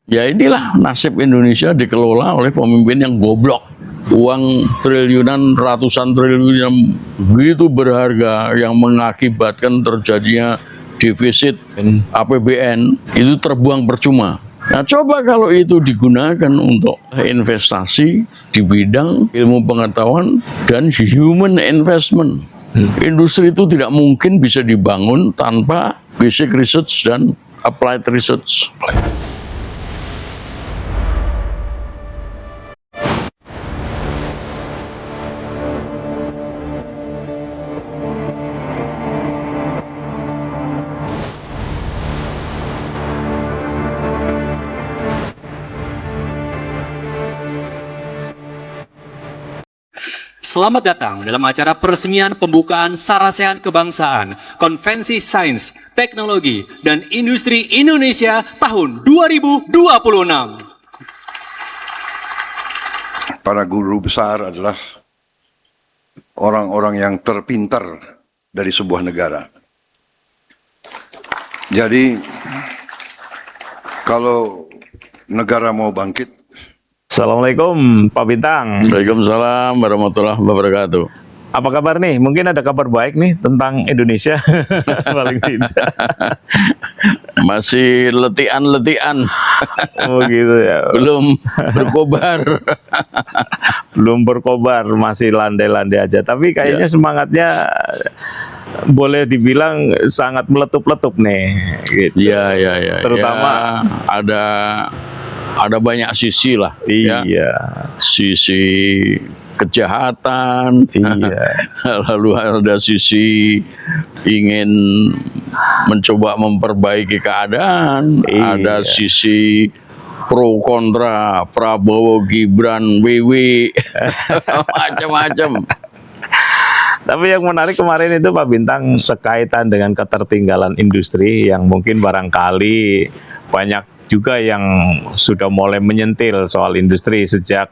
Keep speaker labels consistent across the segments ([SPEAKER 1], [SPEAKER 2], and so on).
[SPEAKER 1] Ya inilah nasib Indonesia dikelola oleh pemimpin yang goblok. Uang triliunan, ratusan triliun yang begitu berharga yang mengakibatkan terjadinya defisit APBN itu terbuang percuma. Nah, coba kalau itu digunakan untuk investasi di bidang ilmu pengetahuan dan human investment. Industri itu tidak mungkin bisa dibangun tanpa basic research dan applied research.
[SPEAKER 2] Selamat datang dalam acara peresmian pembukaan Sarasehan Kebangsaan Konvensi Sains, Teknologi, dan Industri Indonesia tahun 2026.
[SPEAKER 3] Para guru besar adalah orang-orang yang terpintar dari sebuah negara. Jadi, kalau negara mau bangkit,
[SPEAKER 4] Assalamualaikum Pak Bintang.
[SPEAKER 1] Waalaikumsalam warahmatullahi wabarakatuh.
[SPEAKER 4] Apa kabar nih? Mungkin ada kabar baik nih tentang Indonesia. Paling tidak.
[SPEAKER 1] Masih letian-letian.
[SPEAKER 4] Oh gitu ya.
[SPEAKER 1] Belum berkobar.
[SPEAKER 4] Belum berkobar, masih landai-landai aja. Tapi kayaknya semangatnya boleh dibilang sangat meletup-letup nih. Gitu.
[SPEAKER 1] Ya.
[SPEAKER 4] Terutama
[SPEAKER 1] ya, ada banyak sisi lah.
[SPEAKER 4] iya.
[SPEAKER 1] Ya. Sisi kejahatan, lalu ada sisi ingin mencoba memperbaiki keadaan, ada sisi pro kontra Prabowo Gibran WW macam-macam.
[SPEAKER 4] Tapi yang menarik kemarin itu Pak Bintang sekaitan dengan ketertinggalan industri yang mungkin barangkali banyak juga yang sudah mulai menyentil soal industri sejak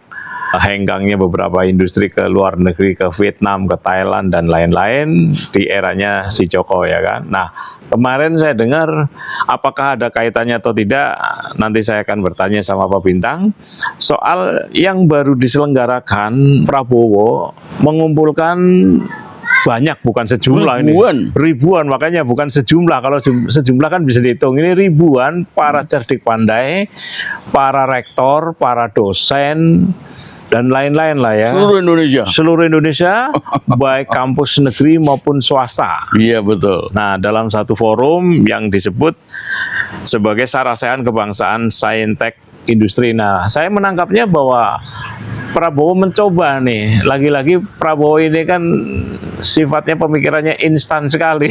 [SPEAKER 4] henggangnya beberapa industri ke luar negeri, ke Vietnam, ke Thailand, dan lain-lain di eranya si Joko ya kan. Nah, kemarin saya dengar apakah ada kaitannya atau tidak, nanti saya akan bertanya sama Pak Bintang, soal yang baru diselenggarakan Prabowo mengumpulkan banyak, bukan sejumlah, ribuan, makanya bukan sejumlah. Kalau sejumlah kan bisa dihitung, ini ribuan para cerdik pandai, para rektor, para dosen, dan lain-lain lah ya. Seluruh Indonesia, baik kampus negeri maupun swasta.
[SPEAKER 1] Iya betul.
[SPEAKER 4] Nah, dalam satu forum yang disebut sebagai Sarasehan Kebangsaan Saintek Industri. Nah, saya menangkapnya bahwa Prabowo mencoba nih, lagi-lagi Prabowo ini kan sifatnya pemikirannya instan sekali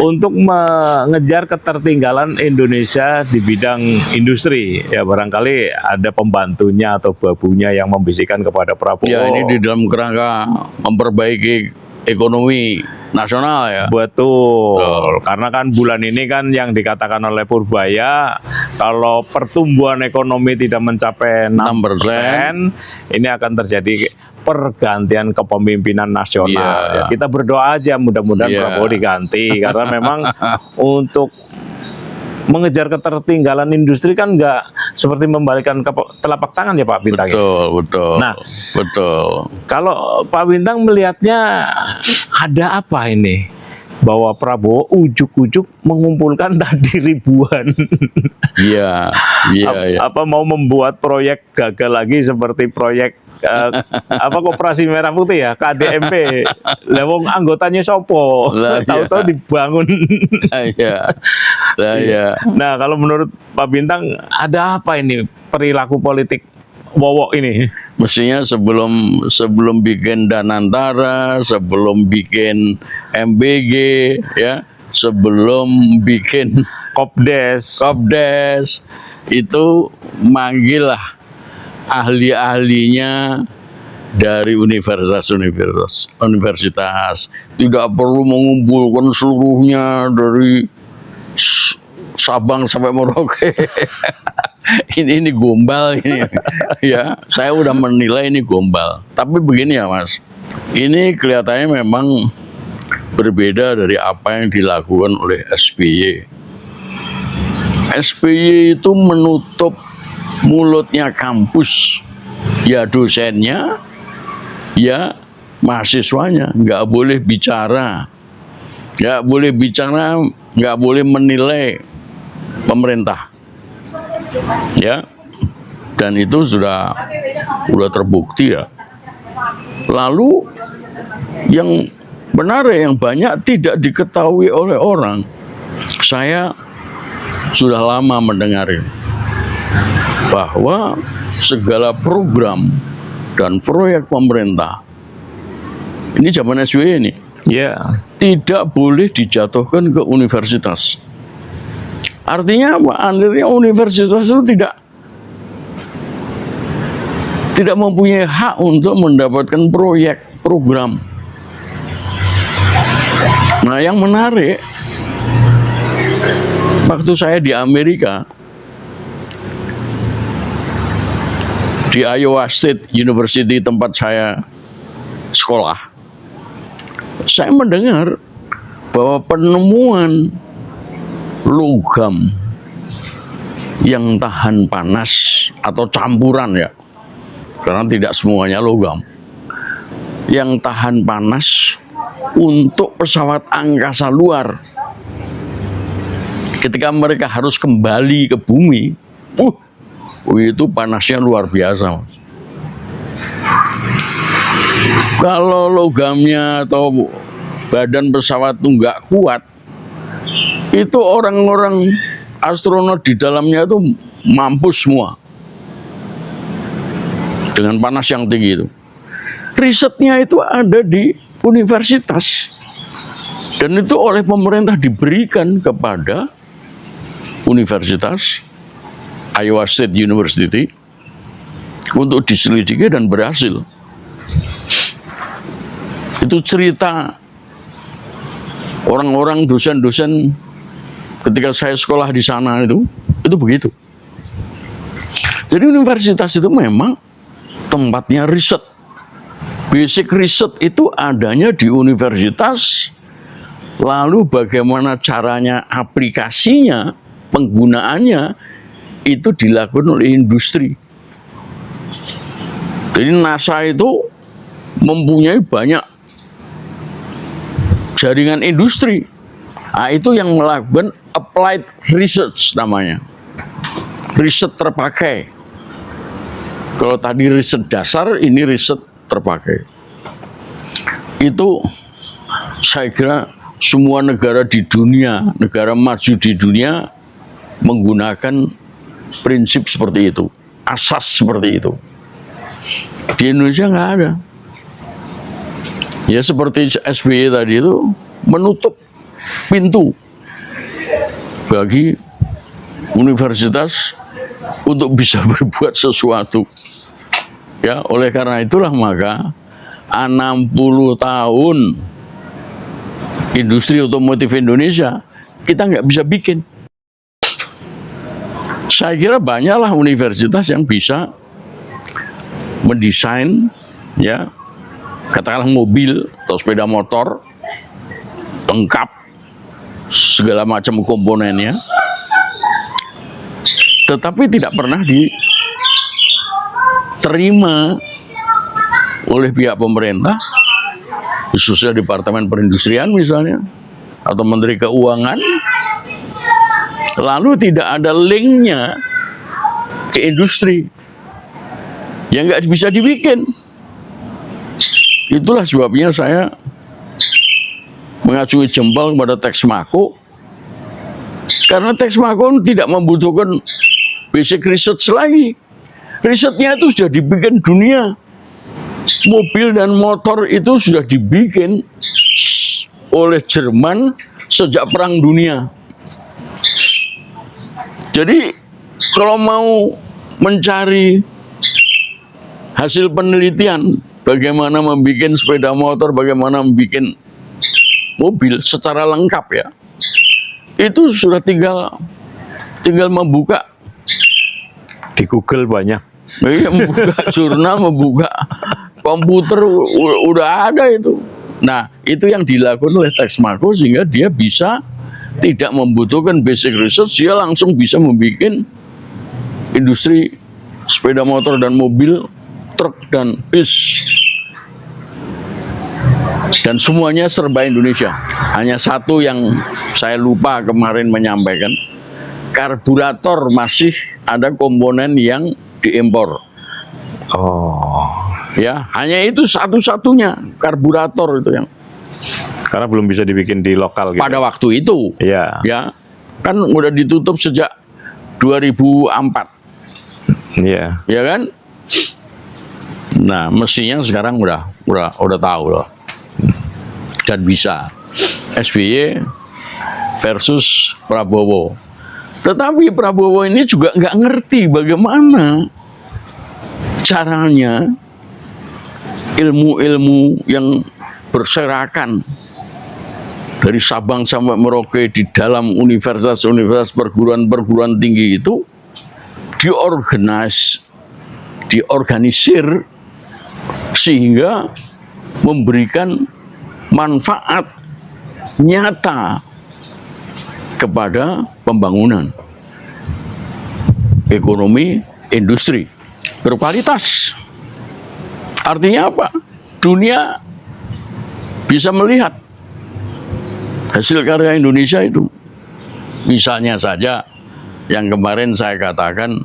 [SPEAKER 4] untuk mengejar ketertinggalan Indonesia di bidang industri. Ya barangkali ada pembantunya atau babunya yang membisikkan kepada Prabowo.
[SPEAKER 1] Ya ini di dalam kerangka memperbaiki ekonomi nasional ya.
[SPEAKER 4] Betul. Karena kan bulan ini kan yang dikatakan oleh Purbaya, kalau pertumbuhan ekonomi tidak mencapai 6%, ini akan terjadi pergantian kepemimpinan nasional. Ya, kita berdoa aja mudah-mudahan Prabowo diganti, karena memang untuk mengejar ketertinggalan industri kan nggak seperti membalikkan telapak tangan ya Pak Bintang.
[SPEAKER 1] Betul.
[SPEAKER 4] Nah,
[SPEAKER 1] betul.
[SPEAKER 4] Kalau Pak Bintang melihatnya ada apa ini? Bahwa Prabowo ujuk-ujuk mengumpulkan tadi ribuan.
[SPEAKER 1] Iya.
[SPEAKER 4] Apa mau membuat proyek gagal lagi seperti proyek Koperasi Merah Putih ya, KDMP. Lah wong anggotanya sopo? Tahu-tahu dibangun.
[SPEAKER 1] Iya.
[SPEAKER 4] Nah, kalau menurut Pak Bintang ada apa ini perilaku politik Wowo ini?
[SPEAKER 1] Mestinya sebelum bikin Danantara, sebelum bikin MBG, ya, sebelum bikin Kopdes itu manggillah ahli-ahlinya dari universitas. Tidak perlu mengumpulkan seluruhnya dari Sabang sampai Merauke. ini gombal ini ya. Saya udah menilai ini gombal. Tapi begini ya Mas, ini kelihatannya memang berbeda dari apa yang dilakukan oleh SBY. SBY itu menutup mulutnya kampus, ya dosennya, ya mahasiswanya, nggak boleh bicara, nggak boleh menilai pemerintah, ya. Dan itu sudah terbukti ya. Lalu yang benar yang banyak tidak diketahui oleh orang. Saya sudah lama mendengar bahwa segala program dan proyek pemerintah ini zaman SBY ini
[SPEAKER 4] Ya,
[SPEAKER 1] tidak boleh dijatuhkan ke universitas. Artinya apa? Artinya universitas itu tidak mempunyai hak untuk mendapatkan proyek program. Nah, yang menarik, waktu saya di Amerika, di Iowa State University tempat saya sekolah, saya mendengar bahwa penemuan logam yang tahan panas atau campuran ya, karena tidak semuanya logam, yang tahan panas untuk pesawat angkasa luar. Ketika mereka harus kembali ke bumi, itu panasnya luar biasa, Mas. Kalau logamnya atau badan pesawat itu nggak kuat, itu orang-orang astronot di dalamnya itu mampus semua dengan panas yang tinggi itu. Risetnya itu ada di universitas dan itu oleh pemerintah diberikan kepada Universitas Iowa State University untuk diselidiki dan berhasil. Itu cerita orang-orang dosen-dosen ketika saya sekolah di sana itu begitu. Jadi universitas itu memang tempatnya riset. Basic riset itu adanya di universitas, lalu bagaimana caranya, aplikasinya, penggunaannya itu dilakukan oleh industri. Jadi NASA itu mempunyai banyak jaringan industri. Nah, itu yang melakukan applied research namanya. Riset terpakai. Kalau tadi riset dasar, ini riset terpakai. Itu saya kira semua negara di dunia, negara maju di dunia menggunakan prinsip seperti itu, asas seperti itu. Di Indonesia nggak ada. Ya seperti SBY tadi itu menutup pintu bagi universitas untuk bisa berbuat sesuatu. Ya, oleh karena itulah maka 60 tahun industri otomotif Indonesia kita nggak bisa bikin. Saya kira banyaklah universitas yang bisa mendesain, ya, katakanlah mobil atau sepeda motor lengkap segala macam komponennya, tetapi tidak pernah diterima oleh pihak pemerintah, khususnya Departemen Perindustrian misalnya, atau Menteri Keuangan, lalu tidak ada linknya ke industri, yang nggak bisa dibikin. Itulah sebabnya saya mengacungi jempol kepada Texmaco, karena Texmaco tidak membutuhkan basic research lagi. Risetnya itu sudah dibikin dunia. Mobil dan motor itu sudah dibikin oleh Jerman sejak Perang Dunia. Jadi kalau mau mencari hasil penelitian bagaimana membuat sepeda motor, bagaimana membuat mobil secara lengkap ya, itu sudah tinggal membuka
[SPEAKER 4] di Google banyak.
[SPEAKER 1] Membuka jurnal, membuka komputer, udah ada itu. Nah, itu yang dilakukan oleh Texmaco sehingga dia bisa tidak membutuhkan basic research, dia langsung bisa membuat industri sepeda motor dan mobil, truk dan bis. Dan semuanya serba Indonesia. Hanya satu yang saya lupa kemarin menyampaikan, karburator masih ada komponen yang diimpor.
[SPEAKER 4] Oh,
[SPEAKER 1] Ya, hanya itu satu-satunya karburator itu yang
[SPEAKER 4] karena belum bisa dibikin di lokal gitu.
[SPEAKER 1] pada waktu itu.
[SPEAKER 4] Iya.
[SPEAKER 1] Ya, kan udah ditutup sejak 2004.
[SPEAKER 4] Iya.
[SPEAKER 1] Ya kan? Nah, mestinya sekarang udah tahu loh. Dan bisa. SBY versus Prabowo. Tetapi Prabowo ini juga nggak ngerti bagaimana caranya ilmu-ilmu yang berserakan dari Sabang sampai Merauke di dalam universitas-universitas perguruan tinggi itu diorganisir sehingga memberikan manfaat nyata kepada pembangunan ekonomi industri berkualitas. Artinya apa? Dunia bisa melihat hasil karya Indonesia itu. Misalnya saja yang kemarin saya katakan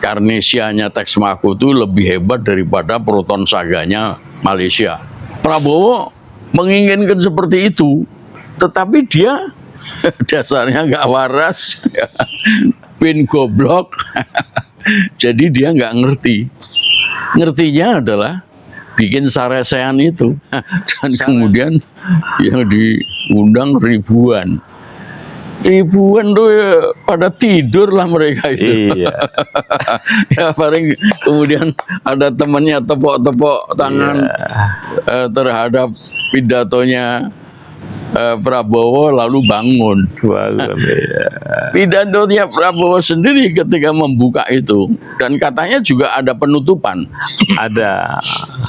[SPEAKER 1] Karnesianya Texmaco itu lebih hebat daripada Proton Saganya Malaysia. Prabowo menginginkan seperti itu, tetapi dia dasarnya nggak waras, pin goblok, jadi dia nggak ngerti. Ngertinya adalah bikin sarasean itu, dan kemudian yang diundang ribuan tuh ya, pada tidur lah mereka itu.
[SPEAKER 4] Iya.
[SPEAKER 1] Ya paling kemudian ada temannya tepok-tepok tangan terhadap pidatonya Prabowo lalu bangun. Pidatonya Prabowo sendiri ketika membuka itu dan katanya juga ada penutupan.
[SPEAKER 4] Ada.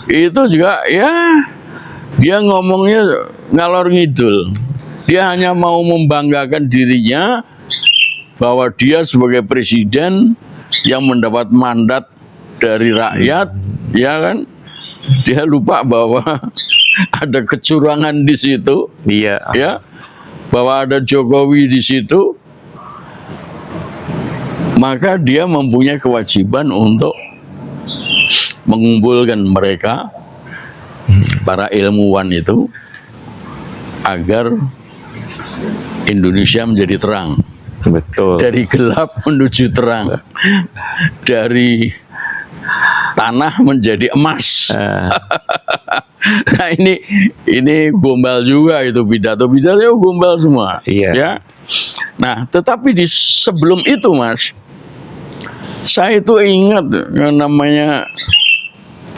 [SPEAKER 1] Itu juga ya dia ngomongnya ngalor ngidul. Dia hanya mau membanggakan dirinya bahwa dia sebagai presiden yang mendapat mandat dari rakyat, ya kan? Dia lupa bahwa ada kecurangan di situ,
[SPEAKER 4] Iya.
[SPEAKER 1] ya, bahwa ada Jokowi di situ, maka dia mempunyai kewajiban untuk mengumpulkan mereka, para ilmuwan itu, agar Indonesia menjadi terang.
[SPEAKER 4] Betul.
[SPEAKER 1] Dari gelap menuju terang, dari tanah menjadi emas. Nah ini gombal juga itu pidato gombal semua.
[SPEAKER 4] Iya.
[SPEAKER 1] Ya. Nah, tetapi di sebelum itu, Mas, saya itu ingat yang namanya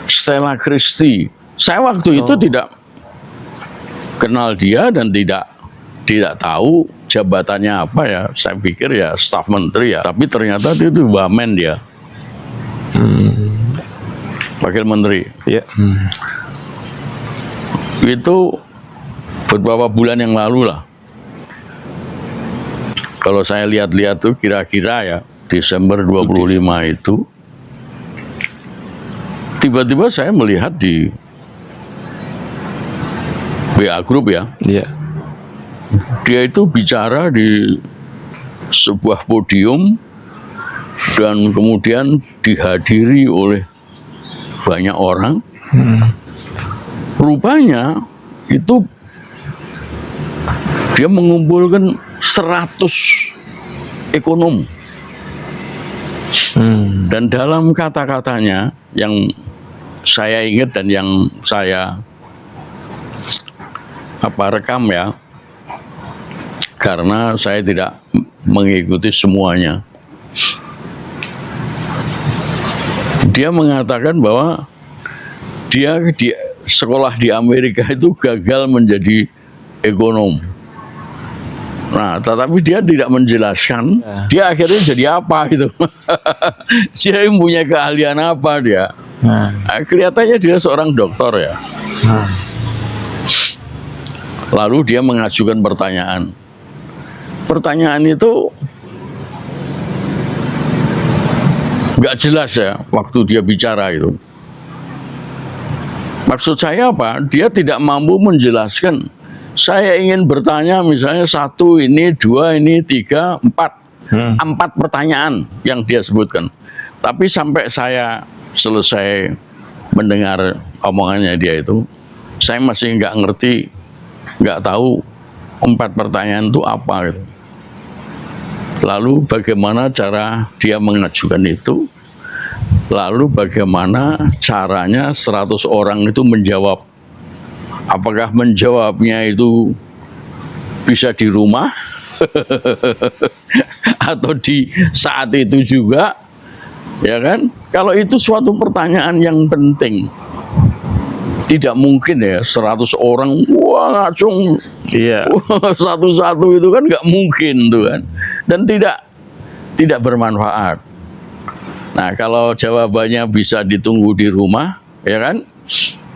[SPEAKER 1] Stella Christie. Saya waktu itu tidak kenal dia dan tidak tahu jabatannya apa ya. Saya pikir ya staf menteri ya. Tapi ternyata itu wamen dia. Wakil menteri.
[SPEAKER 4] Iya.
[SPEAKER 1] Itu beberapa bulan yang lalu lah. Kalau saya lihat-lihat tuh kira-kira ya Desember 25 itu tiba-tiba saya melihat di WA Group ya.
[SPEAKER 4] Iya.
[SPEAKER 1] Dia itu bicara di sebuah podium dan kemudian dihadiri oleh banyak orang. Rupanya itu dia mengumpulkan 100 ekonom. Dan dalam kata-katanya yang saya ingat dan yang saya rekam ya, karena saya tidak mengikuti semuanya. Dia mengatakan bahwa dia di sekolah di Amerika itu gagal menjadi ekonom. Nah, tetapi dia tidak menjelaskan dia akhirnya jadi apa gitu. Dia punya keahlian apa dia. Nah, kelihatannya dia seorang dokter ya. Lalu dia mengajukan pertanyaan. Pertanyaan itu nggak jelas ya waktu dia bicara itu. Maksud saya apa? Dia tidak mampu menjelaskan. Saya ingin bertanya misalnya 1 ini, 2 ini, 3, 4. 4 pertanyaan yang dia sebutkan. Tapi sampai saya selesai mendengar omongannya dia itu, saya masih nggak ngerti, nggak tahu 4 pertanyaan itu apa gitu. Lalu bagaimana cara dia mengajukan itu? Lalu bagaimana caranya 100 orang itu menjawab? Apakah menjawabnya itu bisa di rumah? Atau di saat itu juga? Ya kan? Kalau itu suatu pertanyaan yang penting. Tidak mungkin ya 100 orang wah langsung satu-satu itu kan nggak mungkin tuh kan, dan tidak bermanfaat. Nah kalau jawabannya bisa ditunggu di rumah, ya kan,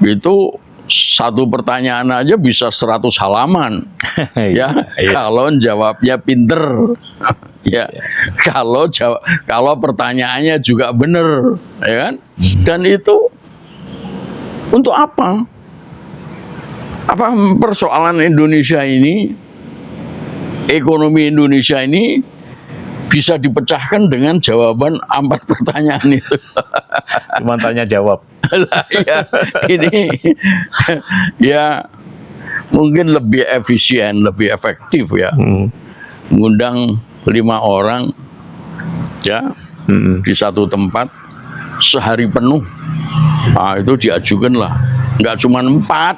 [SPEAKER 1] itu 1 pertanyaan aja bisa 100 halaman. Ya kalau jawabnya pinter. Ya kalau pertanyaannya juga benar, ya kan, dan itu untuk apa? Apa persoalan Indonesia ini, ekonomi Indonesia ini bisa dipecahkan dengan jawaban 4 pertanyaan itu?
[SPEAKER 4] Cuma tanya jawab.
[SPEAKER 1] Ya, ini ya mungkin lebih efisien, lebih efektif ya. Mengundang 5 orang ya di satu tempat sehari penuh. Nah, itu diajukan lah, nggak cuma 4,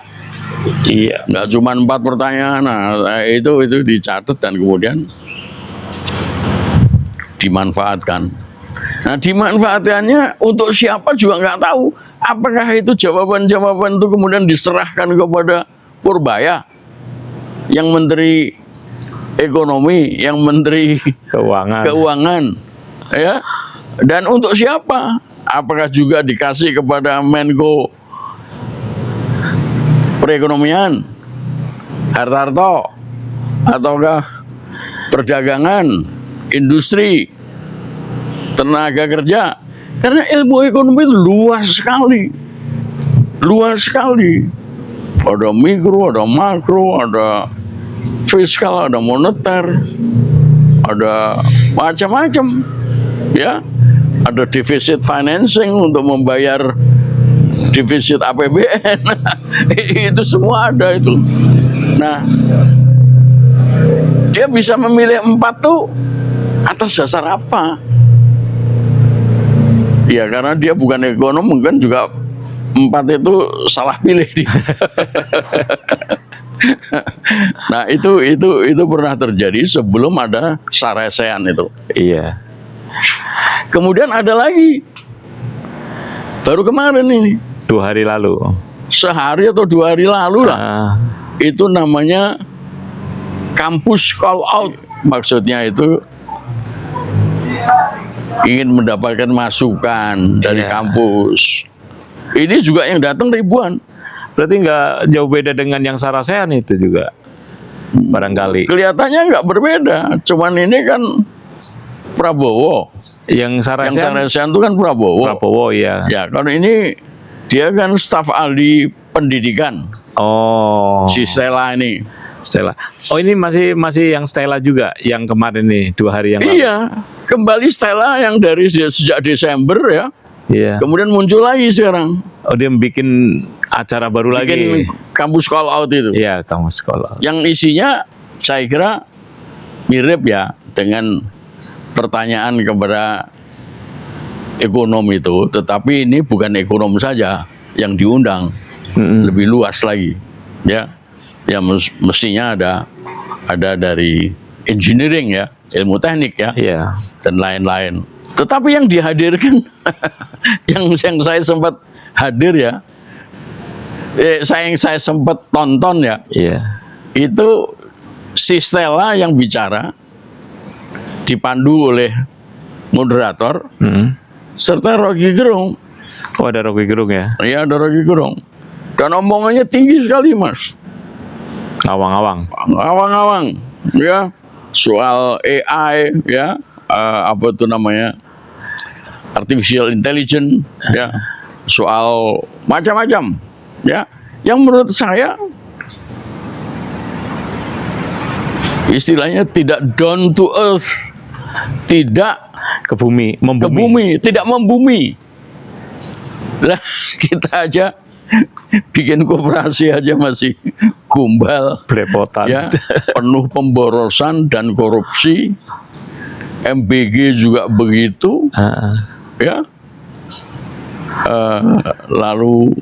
[SPEAKER 1] nggak cuma 4 pertanyaan. Nah, itu dicatat dan kemudian dimanfaatkan. Nah, dimanfaatkannya untuk siapa juga nggak tahu. Apakah itu jawaban-jawaban itu kemudian diserahkan kepada Purbaya, yang Menteri Ekonomi, yang Menteri Keuangan, ya? Dan untuk siapa? Apakah juga dikasih kepada Menko Perekonomian, Hartarto, ataukah Perdagangan, Industri, Tenaga Kerja? Karena ilmu ekonomi itu luas sekali. Ada mikro, ada makro, ada fiskal, ada moneter, ada macam-macam, ya. Ada defisit financing untuk membayar defisit APBN. Itu semua ada itu. Nah, dia bisa memilih 4 tuh atas dasar apa? Ya karena dia bukan ekonom, mungkin juga 4 itu salah pilih dia. Nah, itu pernah terjadi sebelum ada Sarasehan itu.
[SPEAKER 4] Iya.
[SPEAKER 1] Kemudian ada lagi, baru kemarin ini,
[SPEAKER 4] 2 hari lalu.
[SPEAKER 1] Sehari atau 2 hari lalu lah. Itu namanya kampus call out. Maksudnya itu ingin mendapatkan masukan dari kampus. Ini juga yang datang ribuan.
[SPEAKER 4] Berarti nggak jauh beda dengan yang Sarasehan itu juga, barangkali.
[SPEAKER 1] Kelihatannya nggak berbeda. Cuman ini kan Prabowo.
[SPEAKER 4] Yang
[SPEAKER 1] Sarasehan itu kan Prabowo.
[SPEAKER 4] Ya.
[SPEAKER 1] Ya, kalau ini dia kan staf ahli pendidikan.
[SPEAKER 4] Oh.
[SPEAKER 1] Si Stella ini.
[SPEAKER 4] Stella. Oh, ini masih yang Stella juga yang kemarin nih 2 hari yang lalu.
[SPEAKER 1] Iya, kembali Stella yang dari sejak Desember ya.
[SPEAKER 4] Iya.
[SPEAKER 1] Kemudian muncul lagi sekarang.
[SPEAKER 4] Oh, dia bikin acara baru lagi.
[SPEAKER 1] Kampus call out itu.
[SPEAKER 4] Iya, kampus call out.
[SPEAKER 1] Yang isinya saya kira mirip ya dengan pertanyaan kepada ekonom itu, tetapi ini bukan ekonom saja yang diundang, lebih luas lagi, ya. Ya mestinya ada dari engineering ya, ilmu teknik ya, dan lain-lain. Tetapi yang dihadirkan, yang saya sempat hadir ya, saya sempat tonton ya, itu si Stella yang bicara, dipandu oleh moderator, serta Rocky Gerung.
[SPEAKER 4] Oh, ada Rocky Gerung ya?
[SPEAKER 1] Iya, ada Rocky Gerung. Dan omongannya tinggi sekali, Mas. Awang-awang, ya, soal AI, ya, apa itu namanya, artificial intelligence, ya, soal macam-macam, ya, yang menurut saya istilahnya tidak down to earth, tidak
[SPEAKER 4] Ke bumi,
[SPEAKER 1] ke
[SPEAKER 4] membumi.
[SPEAKER 1] bumi, tidak membumi. Lah kita aja bikin koperasi aja masih gombal,
[SPEAKER 4] Belepotan.
[SPEAKER 1] ya, penuh pemborosan dan korupsi. MBG juga begitu, ya. Lalu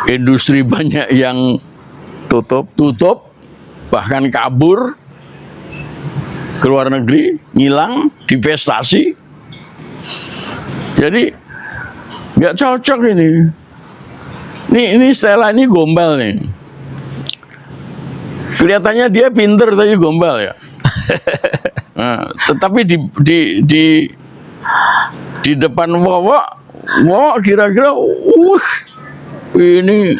[SPEAKER 1] industri banyak yang tutup, bahkan kabur ke luar negeri, ngilang, divestasi. Jadi nggak cocok ini. Ini Stella ini gombal nih. Kelihatannya dia pinter tapi gombal ya. Nah, tetapi di depan Wawak kira-kira, ini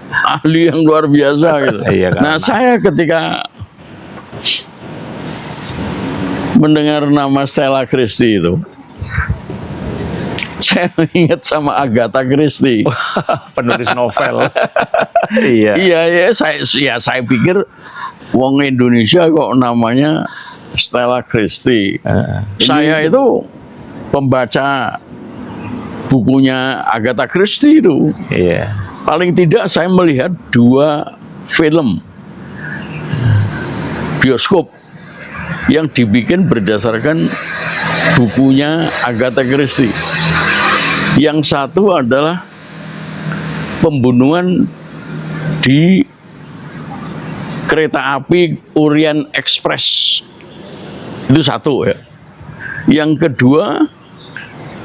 [SPEAKER 1] ahli yang luar biasa gitu.
[SPEAKER 4] Iya,
[SPEAKER 1] Nah, saya ketika mendengar nama Stella Christie itu, saya ingat sama Agatha Christie.
[SPEAKER 4] Penulis novel. Iya.
[SPEAKER 1] Iya, saya pikir wong Indonesia kok namanya Stella Christie. Saya itu pembaca bukunya Agatha Christie itu.
[SPEAKER 4] Iya.
[SPEAKER 1] Paling tidak saya melihat 2 film bioskop yang dibikin berdasarkan bukunya Agatha Christie. Yang satu adalah pembunuhan di kereta api Orient Express. Itu satu ya. Yang kedua,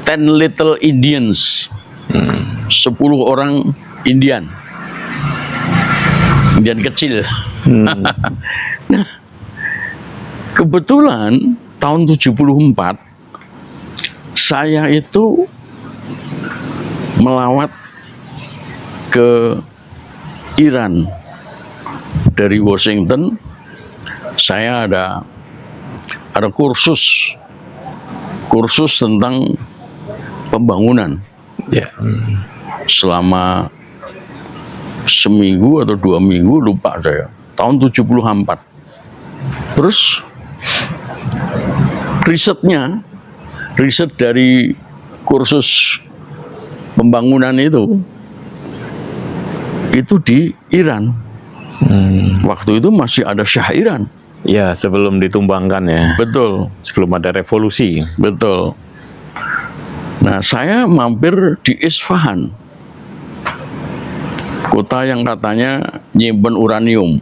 [SPEAKER 1] 10 Little Indians. 10 orang Indian kecil. Nah, kebetulan tahun 74 saya itu melawat ke Iran dari Washington. Saya ada kursus tentang pembangunan.
[SPEAKER 4] Ya.
[SPEAKER 1] Selama seminggu atau 2 minggu, lupa saya. Tahun 74. Terus riset dari kursus pembangunan itu di Iran. Waktu itu masih ada Syah Iran.
[SPEAKER 4] Ya, sebelum ditumbangkan ya.
[SPEAKER 1] Betul.
[SPEAKER 4] Sebelum ada revolusi.
[SPEAKER 1] Betul. Nah, saya mampir di Isfahan, kota yang katanya nyimpen uranium.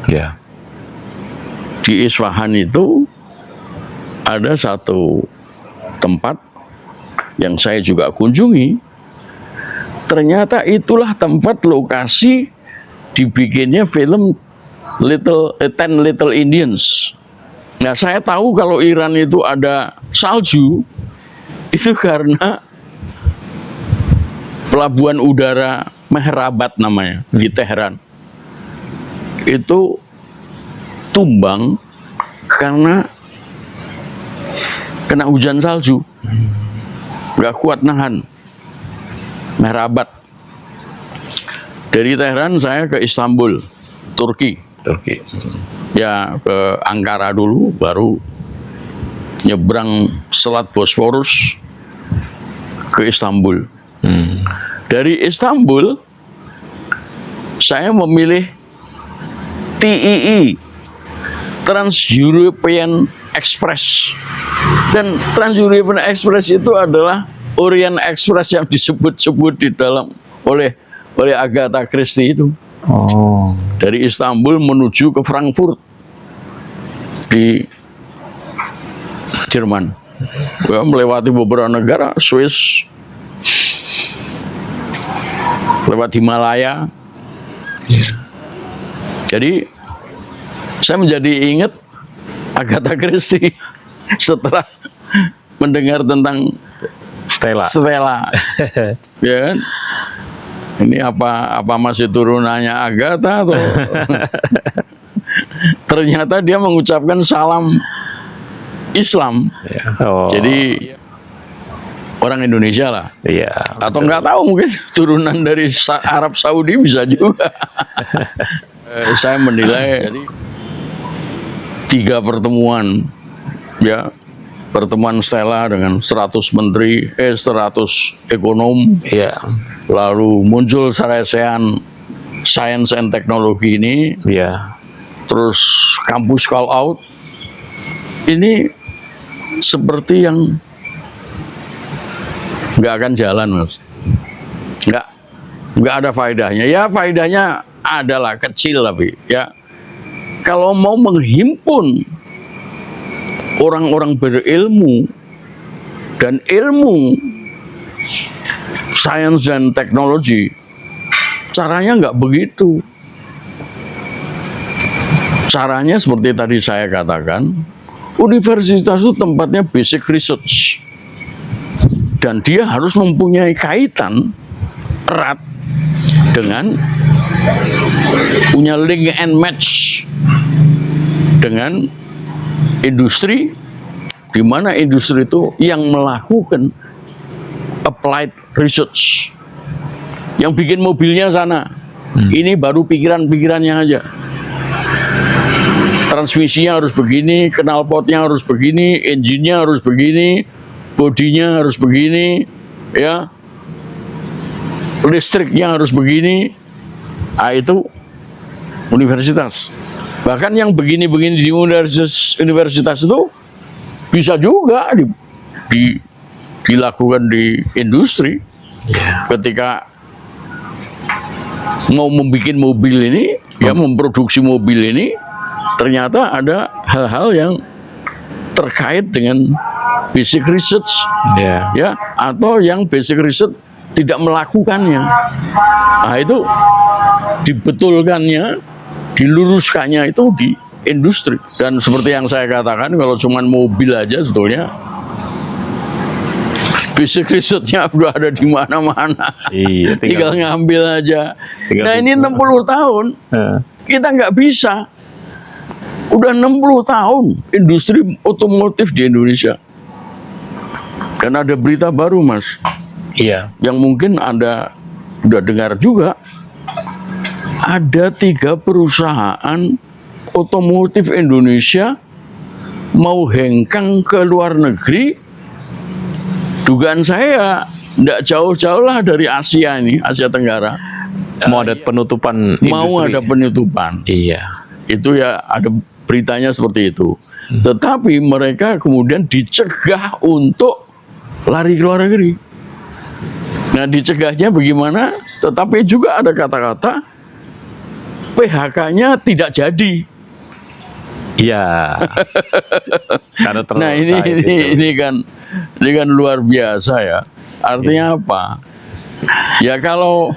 [SPEAKER 4] Ya.
[SPEAKER 1] Di Isfahan itu ada satu tempat yang saya juga kunjungi. Ternyata itulah tempat lokasi dibikinnya film 10 Little Indians. Nah, saya tahu kalau Iran itu ada salju itu karena pelabuhan udara Mehrabat namanya di Teheran. Itu tumbang karena kena hujan salju. Nggak kuat nahan. Mehrabat. Dari Teheran saya ke Istanbul, Turki. Ya, ke Ankara dulu, baru nyebrang Selat Bosphorus ke Istanbul. Dari Istanbul saya memilih TEE, Trans-European Express. Dan Trans-European Express itu adalah Orient Express yang disebut-sebut di dalam oleh Agatha Christie itu.
[SPEAKER 4] Oh.
[SPEAKER 1] Dari Istanbul menuju ke Frankfurt di Jerman. Ya, melewati beberapa negara, Swiss, lewat Himalaya. Jadi saya menjadi ingat Agatha Christie setelah mendengar tentang
[SPEAKER 4] Stella.
[SPEAKER 1] ya kan? Ini apa masih turunannya Agatha atau ternyata dia mengucapkan salam Islam.
[SPEAKER 4] Oh,
[SPEAKER 1] Jadi orang Indonesia lah.
[SPEAKER 4] iya.
[SPEAKER 1] Atau nggak tahu mungkin turunan dari Arab Saudi bisa juga. Saya menilai 3 pertemuan, ya, pertemuan Stella dengan 100 menteri, 100 ekonom,
[SPEAKER 4] Iya.
[SPEAKER 1] lalu muncul Sarasean Science and Technology ini,
[SPEAKER 4] Iya.
[SPEAKER 1] terus kampus call out, ini seperti yang nggak akan jalan, Mas. Nggak ada faedahnya. Ya faedahnya adalah kecil, tapi ya kalau mau menghimpun orang-orang berilmu dan ilmu sains dan teknologi, caranya nggak begitu. Caranya seperti tadi saya katakan, universitas itu tempatnya basic research. Dan dia harus mempunyai kaitan erat dengan punya link and match dengan industri, di mana industri itu yang melakukan applied research. Yang bikin mobilnya sana, ini baru pikiran-pikirannya aja. Transmisinya harus begini, knalpotnya harus begini, engine-nya harus begini, bodinya harus begini, ya, listriknya harus begini. Nah, itu universitas. Bahkan yang begini-begini di universitas itu bisa juga dilakukan di industri. Ketika mau membuat mobil ini, ya, memproduksi mobil ini, ternyata ada hal-hal yang terkait dengan basic research, ya, atau yang basic research tidak melakukannya. Nah, itu dibetulkannya, diluruskannya itu di industri. Dan seperti yang saya katakan, kalau cuma mobil aja sebetulnya basic research-nya udah ada di mana-mana.
[SPEAKER 4] Iya,
[SPEAKER 1] tinggal ngambil aja.
[SPEAKER 4] tinggal
[SPEAKER 1] Nah, ini 60 tahun kita nggak bisa. Udah 60 tahun industri otomotif di Indonesia. Dan ada berita baru, Mas,
[SPEAKER 4] Iya.
[SPEAKER 1] yang mungkin Anda udah dengar juga. Ada 3 perusahaan otomotif Indonesia mau hengkang ke luar negeri. Dugaan saya nggak jauh-jauh lah dari Asia ini, Asia Tenggara.
[SPEAKER 4] Mau ada penutupan
[SPEAKER 1] Mau
[SPEAKER 4] industri.
[SPEAKER 1] ada penutupan.
[SPEAKER 4] Iya.
[SPEAKER 1] Itu ya ada beritanya seperti itu. Tetapi mereka kemudian dicegah untuk lari ke luar negeri. Nah, dicegahnya bagaimana? Tetapi juga ada kata-kata PHK-nya tidak jadi.
[SPEAKER 4] Iya. Karena terlalu
[SPEAKER 1] Nah, ini kan luar biasa, ya. Artinya apa? Ya kalau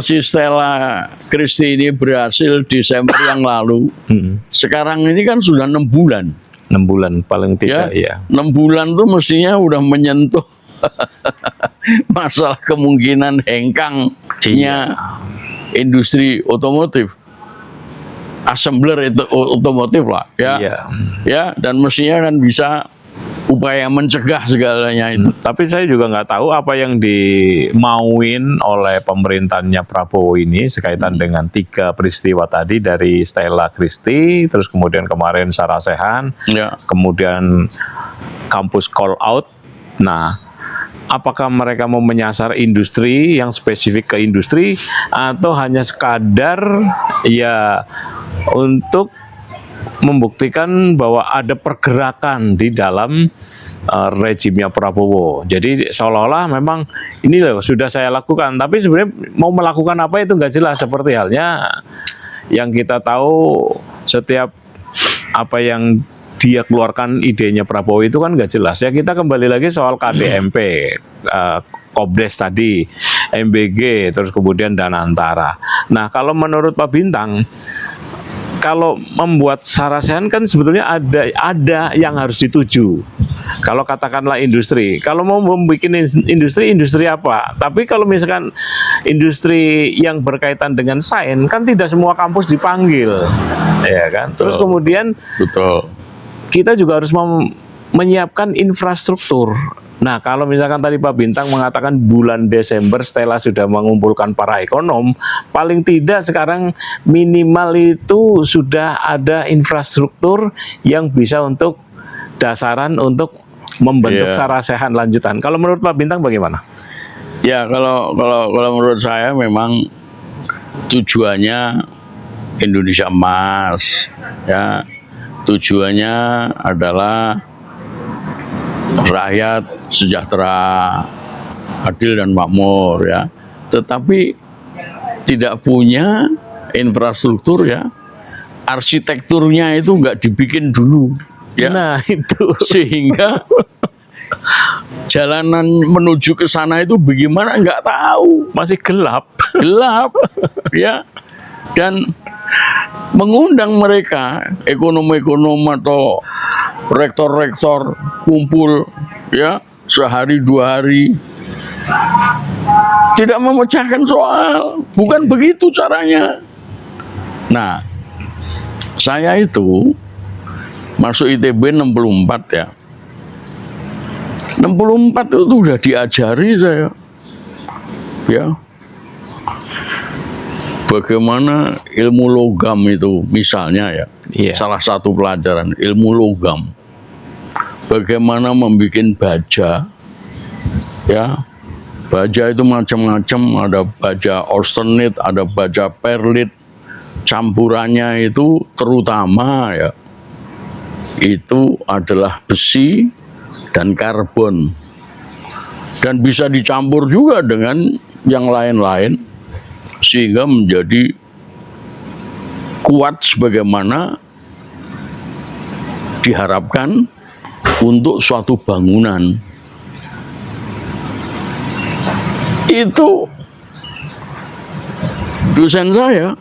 [SPEAKER 1] si Stella Christie ini berhasil Desember yang lalu, sekarang ini kan sudah 6 bulan.
[SPEAKER 4] 6 bulan paling tidak, ya.
[SPEAKER 1] 6 bulan tuh mestinya udah menyentuh masalah kemungkinan hengkangnya industri otomotif, assembler itu otomotif lah, ya.
[SPEAKER 4] Iya.
[SPEAKER 1] Ya, dan mestinya kan bisa upaya mencegah segalanya itu.
[SPEAKER 4] Tapi saya juga nggak tahu apa yang dimauin oleh pemerintahnya Prabowo ini sekaitan dengan 3 peristiwa tadi, dari Stella Christie, terus kemudian kemarin Sarasehan,
[SPEAKER 1] Ya.
[SPEAKER 4] kemudian kampus call out. Nah, apakah mereka mau menyasar industri yang spesifik ke industri, atau hanya sekadar ya untuk membuktikan bahwa ada pergerakan di dalam rejimnya Prabowo. Jadi seolah-olah memang ini loh sudah saya lakukan, tapi sebenarnya mau melakukan apa itu nggak jelas. Seperti halnya yang kita tahu, setiap apa yang dia keluarkan idenya Prabowo itu kan nggak jelas. Ya, kita kembali lagi soal KDMP, Kobdes tadi, MBG, terus kemudian Danantara. Nah, kalau menurut Pak Bintang, kalau membuat Sarasehan kan sebetulnya ada yang harus dituju. Kalau katakanlah industri, kalau mau membuat industri apa? Tapi kalau misalkan industri yang berkaitan dengan sains kan tidak semua kampus dipanggil, ya kan? Terus kemudian
[SPEAKER 1] Betul.
[SPEAKER 4] kita juga harus menyiapkan infrastruktur. Nah, kalau misalkan tadi Pak Bintang mengatakan bulan Desember Stella sudah mengumpulkan para ekonom, paling tidak sekarang minimal itu sudah ada infrastruktur yang bisa untuk dasaran untuk membentuk
[SPEAKER 1] Iya.
[SPEAKER 4] Sarasehan lanjutan. Kalau menurut Pak Bintang bagaimana?
[SPEAKER 1] Ya, kalau menurut saya memang tujuannya Indonesia Emas, ya. Tujuannya adalah rakyat sejahtera, adil dan makmur, ya. Tetapi tidak punya infrastruktur, ya. Arsitekturnya itu nggak dibikin dulu, ya.
[SPEAKER 4] Nah, itu.
[SPEAKER 1] Sehingga jalanan menuju ke sana itu bagaimana nggak tahu,
[SPEAKER 4] Masih gelap.
[SPEAKER 1] gelap, ya. Dan mengundang mereka ekonom-ekonom atau rektor-rektor kumpul, ya, sehari 2 hari, tidak memecahkan soal, bukan begitu caranya. Nah, saya itu masuk ITB 64, ya. 64 itu udah diajari saya, ya, bagaimana ilmu logam itu, misalnya, ya.
[SPEAKER 4] Iya.
[SPEAKER 1] Salah satu pelajaran ilmu logam, bagaimana membuat baja, ya. Baja itu macam-macam, ada baja orstenit, ada baja perlit, campurannya itu terutama, ya, itu adalah besi dan karbon, dan bisa dicampur juga dengan yang lain-lain sehingga menjadi kuat sebagaimana diharapkan untuk suatu bangunan. Itu dosen saya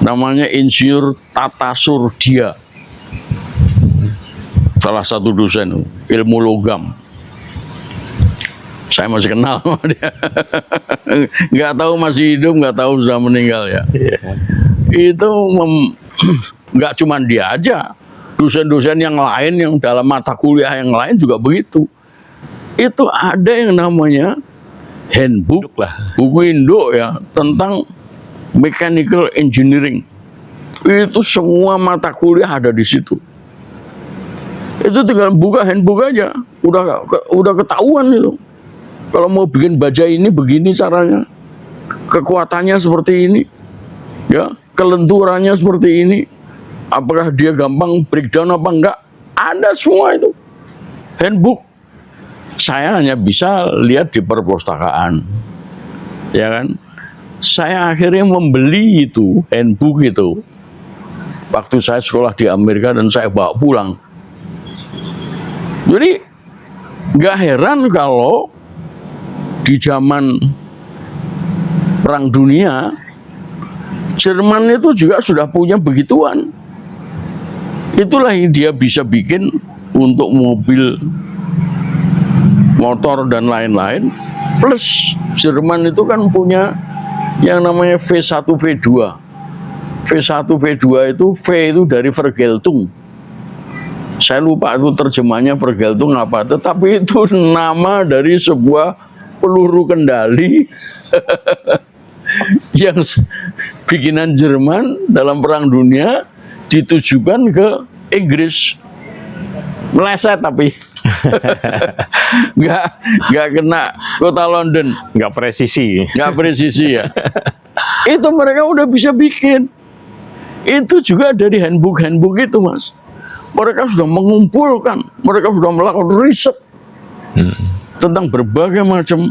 [SPEAKER 1] namanya Insinyur Tata Surdia, salah satu dosen ilmu logam. Saya masih kenal sama dia. Nggak tahu masih hidup, nggak tahu sudah meninggal, ya. Itu nggak cuma dia aja, dosen-dosen yang lain yang dalam mata kuliah yang lain juga begitu. Itu ada yang namanya handbook, buku induk, ya, tentang mechanical engineering. Itu semua mata kuliah ada di situ. Itu tinggal buka handbook aja, udah ketahuan itu. Kalau mau bikin baja ini begini caranya, kekuatannya seperti ini, ya, kelenturannya seperti ini, apakah dia gampang breakdown apa enggak, ada semua itu handbook. Saya hanya bisa lihat di perpustakaan, ya kan. Saya akhirnya membeli itu handbook itu waktu saya sekolah di Amerika dan saya bawa pulang. Jadi nggak heran kalau di zaman Perang Dunia Jerman itu juga sudah punya begituan. Itulah yang dia bisa bikin untuk mobil, motor dan lain-lain. Plus Jerman itu kan punya yang namanya V1 V2. V1 V2 itu V itu dari Vergeltung. Saya lupa itu terjemahnya Vergeltung apa, tetapi itu nama dari sebuah peluru kendali yang bikinan Jerman dalam Perang Dunia ditujukan ke Inggris. Meleset tapi nggak kena kota London,
[SPEAKER 4] Nggak presisi.
[SPEAKER 1] nggak presisi, ya. Itu mereka udah bisa bikin. Itu juga dari handbook itu, Mas. Mereka sudah mengumpulkan, mereka sudah melakukan riset tentang berbagai macam.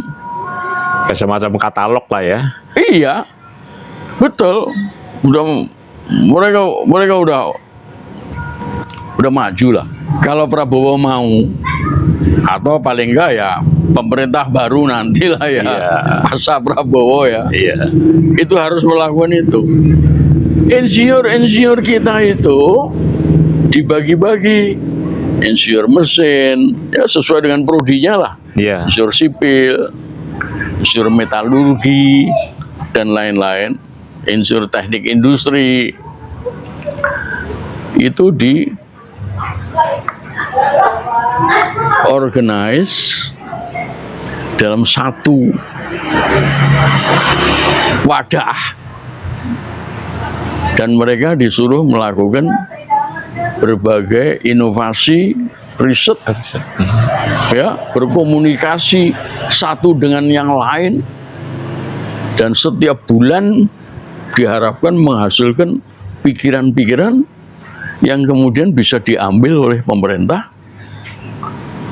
[SPEAKER 4] Semacam katalog lah, ya.
[SPEAKER 1] Iya, betul. Mereka udah maju lah. Kalau Prabowo mau, atau paling enggak ya pemerintah baru nantilah, ya,
[SPEAKER 4] Iya.
[SPEAKER 1] masa Prabowo, ya,
[SPEAKER 4] Iya.
[SPEAKER 1] itu harus melakukan itu. Insinyur-insinyur kita itu dibagi-bagi, insinyur mesin, ya sesuai dengan prodinya lah,
[SPEAKER 4] Iya.
[SPEAKER 1] insinyur sipil, insinyur metalurgi, dan lain-lain, insinyur teknik industri, itu di organize dalam satu wadah, dan mereka disuruh melakukan berbagai inovasi riset, ya, berkomunikasi satu dengan yang lain, dan setiap bulan diharapkan menghasilkan pikiran-pikiran yang kemudian bisa diambil oleh pemerintah,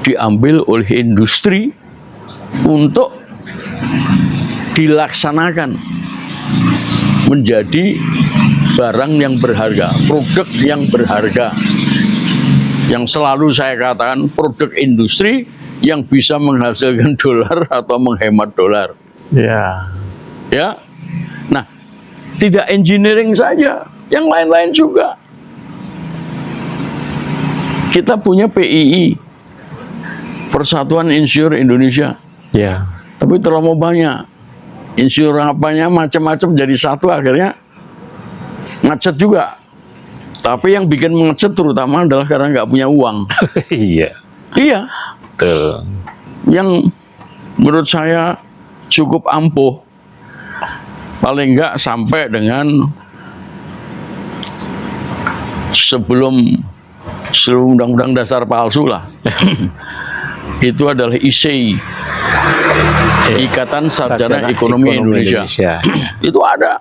[SPEAKER 1] diambil oleh industri untuk dilaksanakan menjadi barang yang berharga, produk yang berharga. Yang selalu saya katakan, produk industri yang bisa menghasilkan dolar atau menghemat dolar.
[SPEAKER 4] Ya.
[SPEAKER 1] Ya. Nah, tidak engineering saja, yang lain-lain juga. Kita punya PII, Persatuan Insinyur Indonesia.
[SPEAKER 4] Ya.
[SPEAKER 1] Tapi terlalu banyak. Insinyur apanya macam-macam jadi satu, akhirnya macet juga. Tapi yang bikin macet terutama adalah karena nggak punya uang.
[SPEAKER 4] Iya.
[SPEAKER 1] Iya.
[SPEAKER 4] Betul.
[SPEAKER 1] Yang menurut saya cukup ampuh. Paling nggak sampai dengan sebelum undang-undang dasar palsu lah. Itu adalah ISEI, Ikatan Sarjana Ekonomi Indonesia. Itu ada.